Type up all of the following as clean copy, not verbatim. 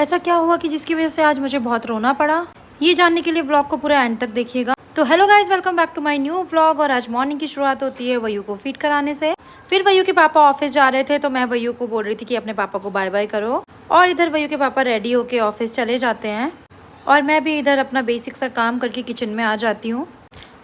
ऐसा क्या हुआ कि जिसकी वजह से आज मुझे बहुत रोना पड़ा? ये जानने के लिए व्लॉग को पूरा एंड तक देखिएगा। तो hello guys, welcome back to my new vlog. और आज मॉर्निंग की शुरुआत होती है वयू को फीड कराने से। फिर वयू के पापा ऑफिस जा रहे थे तो मैं वयू को बोल रही थी कि अपने पापा को बाय बाय करो। और इधर वयू के पापा रेडी होके ऑफिस चले जाते हैं और मैं भी इधर अपना बेसिक सा काम करके किचन में आ जाती हूँ।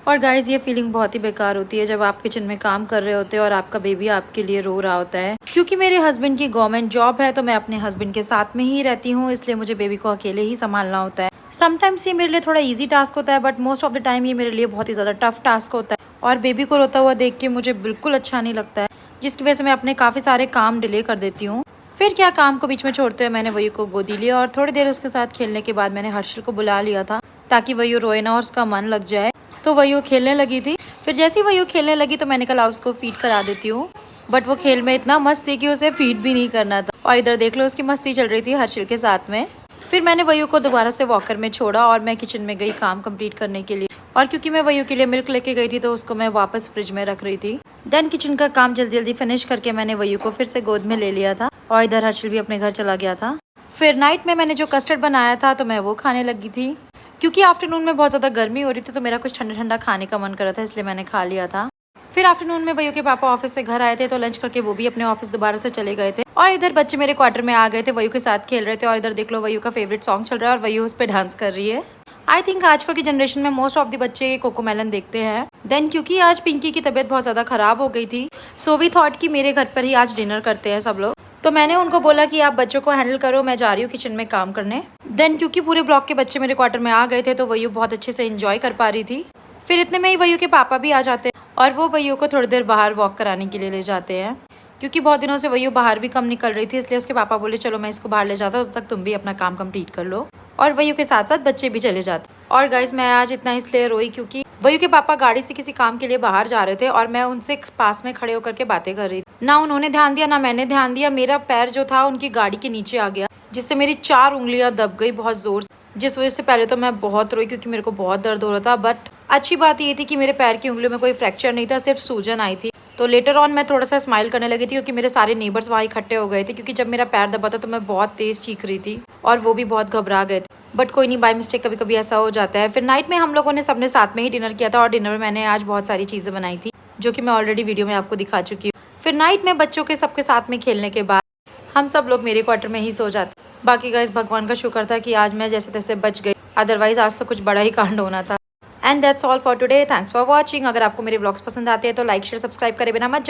और गाइज़, ये फीलिंग बहुत ही बेकार होती है जब आप किचन में काम कर रहे होते हैं और आपका बेबी आपके लिए रो रहा होता है। क्योंकि मेरे हस्बैंड की गवर्नमेंट जॉब है तो मैं अपने हस्बैंड के साथ में ही रहती हूँ, इसलिए मुझे बेबी को अकेले ही संभालना होता है। समटाइम्स ये मेरे लिए थोड़ा इजी टास्क होता है, but most of the time ये मेरे लिए बहुत ही ज़्यादा टफ टास्क होता है। और बेबी को रोता हुआ देख के मुझे बिल्कुल अच्छा नहीं लगता है, जिसकी वजह से मैं अपने काफ़ी सारे काम डिले कर देती हूँ। फिर क्या, काम को बीच में छोड़ते हुए मैंने वयू को गोदी लिया और थोड़ी देर उसके साथ खेलने के बाद मैंने हर्षल को बुला लिया था ताकि वयू रोए ना और उसका मन लग जाए। तो वयू खेलने लगी थी। फिर जैसे ही वयू खेलने लगी तो मैंने कहा उसको फीड करा देती हूँ, बट वो खेल में इतना मस्त थी कि उसे फीड भी नहीं करना था। और इधर देख लो, उसकी मस्ती चल रही थी हर्षल के साथ में। फिर मैंने वयू को दोबारा से वॉकर में छोड़ा और मैं किचन में गई काम कंप्लीट करने के लिए। और क्योंकि मैं वयू के लिए मिल्क लेके गई थी तो उसको मैं वापस फ्रिज में रख रही थी। देन किचन का काम जल्दी जल्दी फिनिश करके मैंने वयू को फिर से गोद में ले लिया था और इधर हर्षल भी अपने घर चला गया था। फिर नाइट में मैंने जो कस्टर्ड बनाया था तो मैं वो खाने लगी थी। क्योंकि आफ्टरनून में बहुत ज़्यादा गर्मी हो रही थी तो मेरा कुछ ठंडा ठंडा खाने का मन कर रहा था, इसलिए मैंने खा लिया था। फिर आफ्टरनून में वयू के पापा ऑफिस से घर आए थे तो लंच करके वो भी अपने ऑफिस दोबारा से चले गए थे। और इधर बच्चे मेरे क्वार्टर में आ गए थे, वयू के साथ खेल रहे थे। और इधर देख लो, वयू का फेवरेट सॉन्ग चल रहा है और वयू उस पर डांस कर रही है। आई थिंक आजकल की जनरेशन में मोस्ट ऑफ द बच्चे कोकोमेलन देखते हैं। देन क्योंकि आज पिंकी की तबीयत बहुत ज़्यादा ख़राब हो गई थी, सो वी थॉट कि मेरे घर पर ही आज डिनर करते हैं सब लोग। तो मैंने उनको बोला कि आप बच्चों को हैंडल करो, मैं जा रही हूँ किचन में काम करने। देन क्योंकि पूरे ब्लॉक के बच्चे मेरे क्वार्टर में आ गए थे तो वयू बहुत अच्छे से एंजॉय कर पा रही थी। फिर इतने में ही वयू के पापा भी आ जाते हैं और वो वयू को थोड़ी देर बाहर वॉक कराने के लिए ले जाते हैं। क्योंकि बहुत दिनों से वयू बाहर भी कम निकल रही थी, इसलिए उसके पापा बोले चलो मैं इसको बाहर ले जाता हूँ, तब तक तुम भी अपना काम कंप्लीट कर लो। और वयू के साथ साथ बच्चे भी चले जाते। और गाइज, मैं आज इतना इसलिए रोई क्योंकि वयू के पापा गाड़ी से किसी काम के लिए बाहर जा रहे थे और मैं उनसे पास में खड़े होकर के बातें कर रही थी। ना उन्होंने ध्यान दिया ना मैंने ध्यान दिया, मेरा पैर जो था उनकी गाड़ी के नीचे आ गया, जिससे मेरी 4 उंगलियां दब गई बहुत जोर से। जिस वजह से पहले तो मैं बहुत रोई क्योंकि मेरे को बहुत दर्द हो रहा था। बट अच्छी बात ये थी कि मेरे पैर की उंगलियों में कोई फ्रैक्चर नहीं था, सिर्फ सूजन आई थी। तो लेटर ऑन मैं थोड़ा सा स्माइल करने लगी थी क्योंकि मेरे सारे नेबर्स वहाँ इकट्ठे हो गए थे। क्योंकि जब मेरा पैर दबा था तो मैं बहुत तेज़ चीख रही थी और वो भी बहुत घबरा गए थे। बट कोई नहीं, बाय मिस्टेक कभी कभी ऐसा हो जाता है। फिर नाइट में हम लोगों ने सबने साथ में ही डिनर किया था और डिनर में मैंने आज बहुत सारी चीज़ें बनाई थी जो कि मैं ऑलरेडी वीडियो में आपको दिखा चुकी हूँ। फिर नाइट में बच्चों के सबके साथ में खेलने के बाद हम सब लोग मेरे क्वार्टर में ही सो जाते। बाकी गाइस, भगवान का शुक्र था कि आज मैं जैसे तैसे बच गई, अदरवाइज आज तो कुछ बड़ा ही कांड होना था। And that's all for today. Thanks for watching. अगर आपको मेरे व्लॉग्स पसंद आते हैं तो लाइक शेयर सब्सक्राइब करे बिना मत जाना।